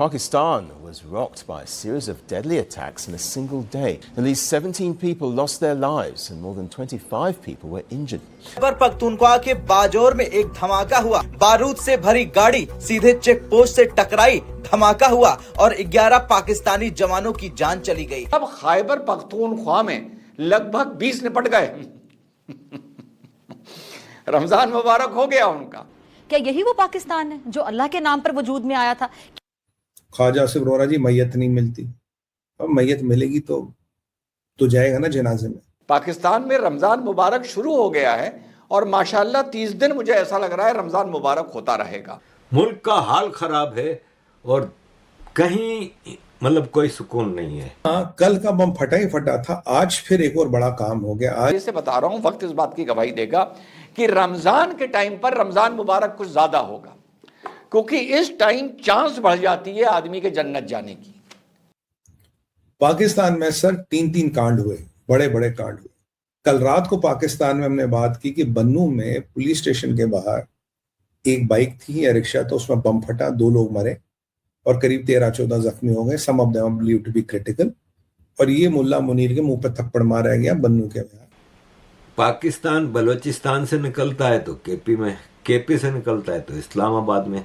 Pakistan was rocked by a series of deadly attacks in a single day. At least 17 people lost their lives and more than 25 people were injured. Khyber Pakhtunkhwa के बाजौर में एक धमाका हुआ। बारूद से भरी गाड़ी सीधे चेक पोस्ट से टकराई, धमाका हुआ और 11 पाकिस्तानी जवानों की जान चली गई। अब खैबर पख्तूनख्वा में लगभग 20 निपट गए। रमजान मुबारक हो गया उनका। क्या यही वो पाकिस्तान है जो अल्लाह के नाम पर वजूद में आया था? ख्वाजा आसिफ रोरा जी, मैयत नहीं मिलती, अब मैयत मिलेगी तो जाएगा ना जनाजे में। पाकिस्तान में रमजान मुबारक शुरू हो गया है और माशाल्लाह 30 दिन मुझे ऐसा लग रहा है रमजान मुबारक होता रहेगा। मुल्क का हाल खराब है और कहीं मतलब कोई सुकून नहीं है। हाँ, कल का बम फटा ही फटा था, आज फिर एक और बड़ा काम हो गया। आज से बता रहा हूं, वक्त इस बात की गवाही देगा कि रमजान के टाइम पर रमजान मुबारक कुछ ज्यादा होगा, क्योंकि इस टाइम चांस बढ़ जाती है आदमी के जन्नत जाने की। पाकिस्तान में सर 3 कांड हुए, बड़े बड़े कांड हुए। कल रात को पाकिस्तान में हमने बात की कि बन्नू में पुलिस स्टेशन के बाहर एक बाइक थी या रिक्शा, तो उसमें बम फटा, 2 लोग मरे और करीब 13-14 जख्मी हो गए। Some of them believe to be critical. और ये मुल्ला मुनीर के मुंह पर थप्पड़ मारा गया बन्नू के बाहर। पाकिस्तान बलोचिस्तान से निकलता है तो केपी से निकलता है तो इस्लामाबाद में।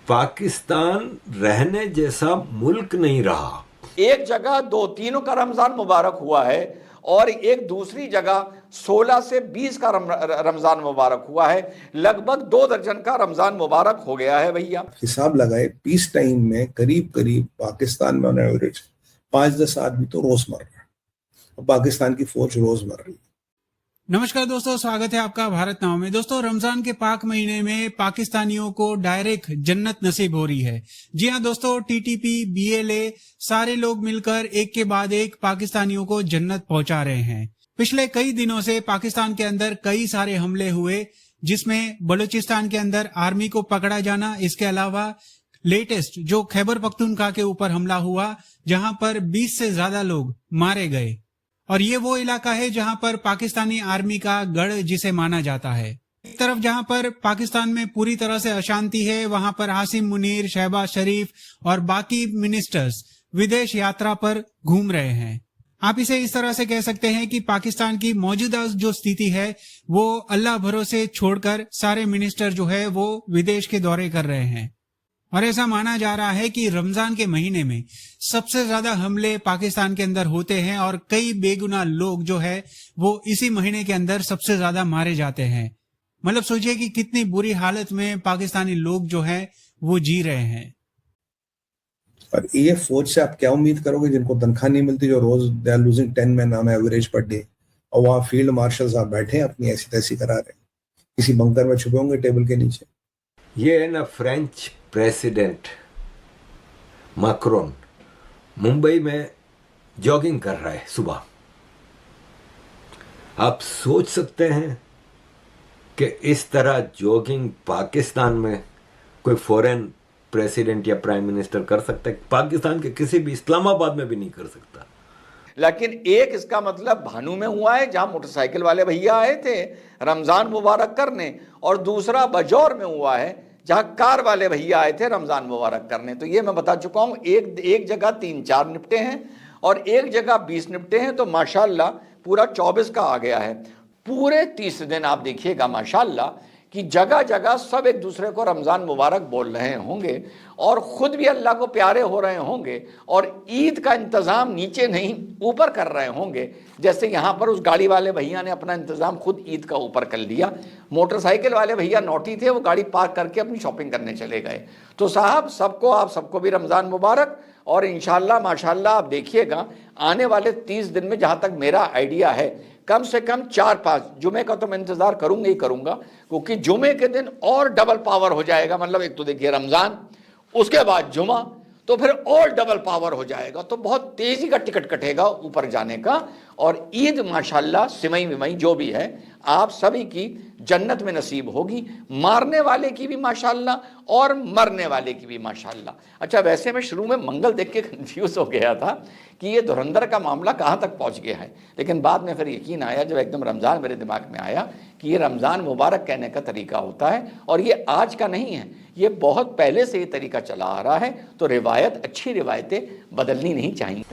पाकिस्तान रहने जैसा मुल्क नहीं रहा। एक जगह 2-3 का रमजान मुबारक हुआ है और एक दूसरी जगह 16 से 20 का रमजान मुबारक हुआ है। लगभग 2 दर्जन का रमजान मुबारक हो गया है भैया। हिसाब लगाए पीस टाइम में करीब पाकिस्तान में एवरेज 5-10 आदमी तो रोज मर रहा है। पाकिस्तान की फौज रोज मर रही है। नमस्कार दोस्तों, स्वागत है आपका भारत नाव में। दोस्तों, रमजान के पाक महीने में पाकिस्तानियों को डायरेक्ट जन्नत नसीब हो रही है। जी हां दोस्तों, टीटीपी, बीएलए सारे लोग मिलकर एक के बाद एक पाकिस्तानियों को जन्नत पहुंचा रहे हैं। पिछले कई दिनों से पाकिस्तान के अंदर कई सारे हमले हुए, जिसमें बलूचिस्तान के अंदर आर्मी को पकड़ा जाना, इसके अलावा लेटेस्ट जो खैबर पख्तूनख्वा के ऊपर हमला हुआ, जहां पर 20 से ज्यादा लोग मारे गए। और ये वो इलाका है जहां पर पाकिस्तानी आर्मी का गढ़ जिसे माना जाता है। एक तरफ जहां पर पाकिस्तान में पूरी तरह से अशांति है, वहां पर आसिम मुनीर, शहबाज शरीफ और बाकी मिनिस्टर्स विदेश यात्रा पर घूम रहे हैं। आप इसे इस तरह से कह सकते हैं कि पाकिस्तान की मौजूदा जो स्थिति है वो अल्लाह भरोसे छोड़कर सारे मिनिस्टर जो है वो विदेश के दौरे कर रहे हैं। और ऐसा माना जा रहा है कि रमजान के महीने में सबसे ज्यादा हमले पाकिस्तान के अंदर होते हैं और कई बेगुनाह लोग जो है वो इसी महीने के अंदर सबसे ज्यादा मारे जाते हैं। मतलब सोचिए कि कितनी बुरी हालत में पाकिस्तानी लोग जो है वो जी रहे हैं। और ये फौज से आप क्या उम्मीद करोगे जिनको तनख्वाह नहीं मिलती, जो रोज they are losing 10 men on average per day, और वहां फील्ड मार्शल साहब बैठे हैं अपनी ऐसी तैसी करा रहे हैं, किसी बंकर में छुपे होंगे टेबल के नीचे। ये है ना फ्रेंच प्रेसिडेंट मैक्रोन मुंबई में जॉगिंग कर रहा है सुबह। आप सोच सकते हैं कि इस तरह जॉगिंग पाकिस्तान में कोई फॉरेन प्रेसिडेंट या प्राइम मिनिस्टर कर सकता है? पाकिस्तान के किसी भी इस्लामाबाद में भी नहीं कर सकता। लेकिन एक इसका मतलब भानु में हुआ है जहां मोटरसाइकिल वाले भैया आए थे रमजान मुबारक करने, और दूसरा बजौर में हुआ है जहां कार वाले भैया आए थे रमजान मुबारक करने। तो ये मैं बता चुका हूं, एक जगह 3-4 निपटे हैं और एक जगह 20 निपटे हैं, तो माशाल्लाह पूरा 24 का आ गया है। पूरे 30 दिन आप देखिएगा माशाल्लाह कि जगह जगह सब एक दूसरे को रमजान मुबारक बोल रहे होंगे और खुद भी अल्लाह को प्यारे हो रहे होंगे और ईद का इंतजाम नीचे नहीं ऊपर कर रहे होंगे। जैसे यहाँ पर उस गाड़ी वाले भैया ने अपना इंतजाम खुद ईद का ऊपर कर लिया। मोटरसाइकिल वाले भैया नौटी थे, वो गाड़ी पार्क करके अपनी शॉपिंग करने चले गए। तो साहब आप सबको भी रमजान मुबारक। और इंशाल्लाह माशाल्लाह आप देखिएगा आने वाले 30 दिन में, जहाँ तक मेरा आइडिया है, कम से कम 4-5 जुमे का तो मैं इंतजार करूंगा ही करूंगा, क्योंकि जुमे के दिन और डबल पावर हो जाएगा। मतलब एक तो देखिए रमजान, उसके बाद जुमा, तो फिर और डबल पावर हो जाएगा। तो बहुत तेजी का टिकट कटेगा ऊपर जाने का। और ईद माशाल्लाह सिमई विमई जो भी है आप सभी की जन्नत में नसीब होगी, मारने वाले की भी माशाल्लाह और मरने वाले की भी माशाल्लाह। अच्छा, वैसे मैं शुरू में मंगल देख के कंफ्यूज हो गया था कि ये धुरंधर का मामला कहाँ तक पहुँच गया है, लेकिन बाद में फिर यकीन आया जब एकदम रमज़ान मेरे दिमाग में आया कि ये रमज़ान मुबारक कहने का तरीका होता है। और ये आज का नहीं है, ये बहुत पहले से ये तरीका चला आ रहा है, तो रिवायत, अच्छी रिवायतें बदलनी नहीं चाहिए।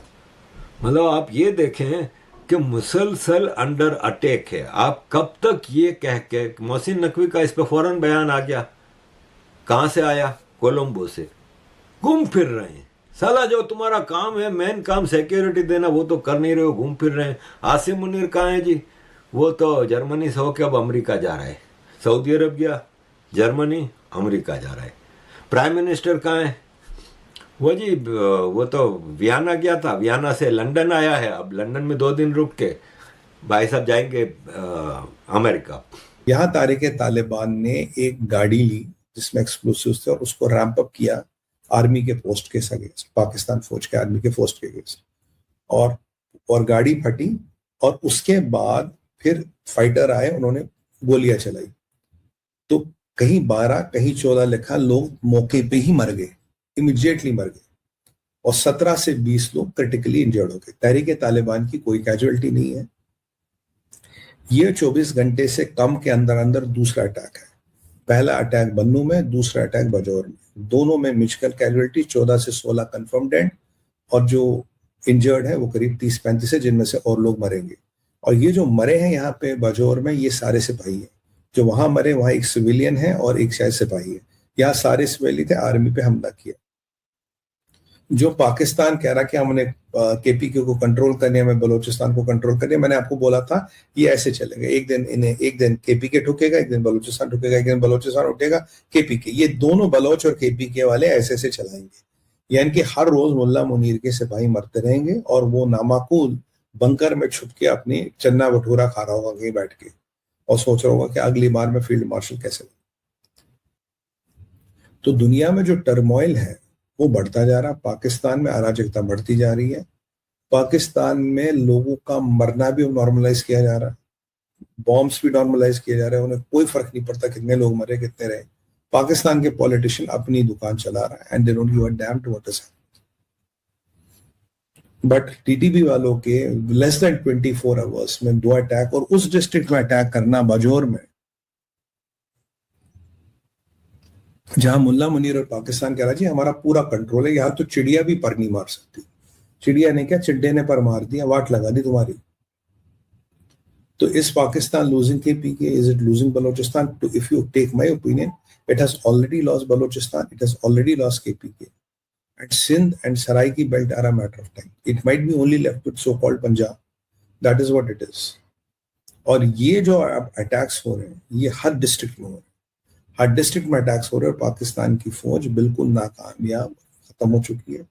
मतलब आप ये देखें कि मुसलसल अंडर अटैक है। आप कब तक ये कह के, मोहसिन नकवी का इस पे फौरन बयान आ गया, कहां से आया? कोलंबो से। घूम फिर रहे हैं साला, जो तुम्हारा काम है, मेन काम सिक्योरिटी देना, वो तो कर नहीं रहे हो, घूम फिर रहे हैं। आसिम मुनीर कहाँ है जी? वो तो जर्मनी से होकर अब अमेरिका जा रहा है, सऊदी अरब गया, जर्मनी, अमेरिका जा रहा है। प्राइम मिनिस्टर कहाँ है? वो जी वो तो वियना गया था, वियना से लंदन आया है, अब लंदन में 2 दिन रुक के भाई साहब जाएंगे अमेरिका। यहाँ तारिक तालिबान ने एक गाड़ी ली जिसमें एक्सप्लोसिव्स थे और उसको रैंप अप किया आर्मी के पोस्ट के अगेंस्ट, पाकिस्तान फौज के आर्मी के पोस्ट के अगेंस्ट, और गाड़ी फटी और उसके बाद फिर फाइटर आए, उन्होंने गोलियां चलाई, तो कहीं 12 कहीं 14 लिखा लोग मौके पे ही मर गए, इमीडिएटली मर गए, और 17 से 20 लोग क्रिटिकली इंजर्ड हो गए। तहरीक तालिबान की कोई कैजुअलिटी नहीं है। ये 24 घंटे से कम के अंदर अंदर दूसरा अटैक है। पहला अटैक बन्नू में, दूसरा अटैक बजौर में, दोनों में म्यूचुअल कैजुअलिटी 14 से 16 कंफर्म डेड, और जो इंजर्ड है वो करीब 30-35 है, जिनमें से और लोग मरेंगे। और ये जो मरे हैं यहाँ पे बजौर में, ये सारे सिपाही हैं। जो वहां मरे वहां एक सिविलियन है और एक शायद सिपाही है। यहाँ सारे सिविलियन थे, आर्मी पे हमला किया। जो पाकिस्तान कह रहा कि हमने केपीके को कंट्रोल करने, हमें बलूचिस्तान को कंट्रोल करने, मैंने आपको बोला था ये ऐसे चलेगा, एक दिन केपीके ठुकेगा, एक दिन बलूचिस्तान ठुकेगा, एक दिन बलूचिस्तान उठेगा, केपीके, ये दोनों बलोच और केपीके वाले ऐसे ऐसे चलाएंगे। यानी कि हर रोज मुल्ला मुनीर के सिपाही मरते रहेंगे और वो नामाकूल बंकर में छुप के अपनी चन्ना भटूरा खा रहा होगा कहीं बैठ के और सोच रहा होगा कि अगली बार में फील्ड मार्शल कैसे। तो दुनिया में जो टर्मोइल है वो बढ़ता जा रहा, पाकिस्तान में अराजकता बढ़ती जा रही है, पाकिस्तान में लोगों का मरना भी नॉर्मलाइज किया जा रहा है, बॉम्ब्स भी नॉर्मलाइज किए जा रहे हैं, उन्हें कोई फर्क नहीं पड़ता कितने लोग मरे कितने रहे। पाकिस्तान के पॉलिटिशियन अपनी दुकान चला रहा है and they don't give a damn to what is happening. But TTP वालों के लेस देन 24 आवर्स में 2 अटैक, और उस डिस्ट्रिक्ट में अटैक करना बजौर में, जहां मुल्ला मुनीर और पाकिस्तान कह रहा जी हमारा पूरा कंट्रोल है, यहां तो चिड़िया भी पर नहीं मार सकती। चिड़िया ने क्या, चिड्डे ने पर मार दिया, वाट लगा दी तुम्हारी। तो इस Pakistan losing KPK, is it losing Balochistan? तो if you take my opinion, it has already lost Balochistan, it has already lost KPK, and Sindh and Saraiki belt are a matter of time. It might be only left with so called Punjab, that is what it is. और ये जो attacks हो रहे हैं ये हर district में हो रहे हैं, हर डिस्ट्रिक्ट में अटैक्स हो रहे हैं, और पाकिस्तान की फौज बिल्कुल नाकामयाब, खत्म हो चुकी है।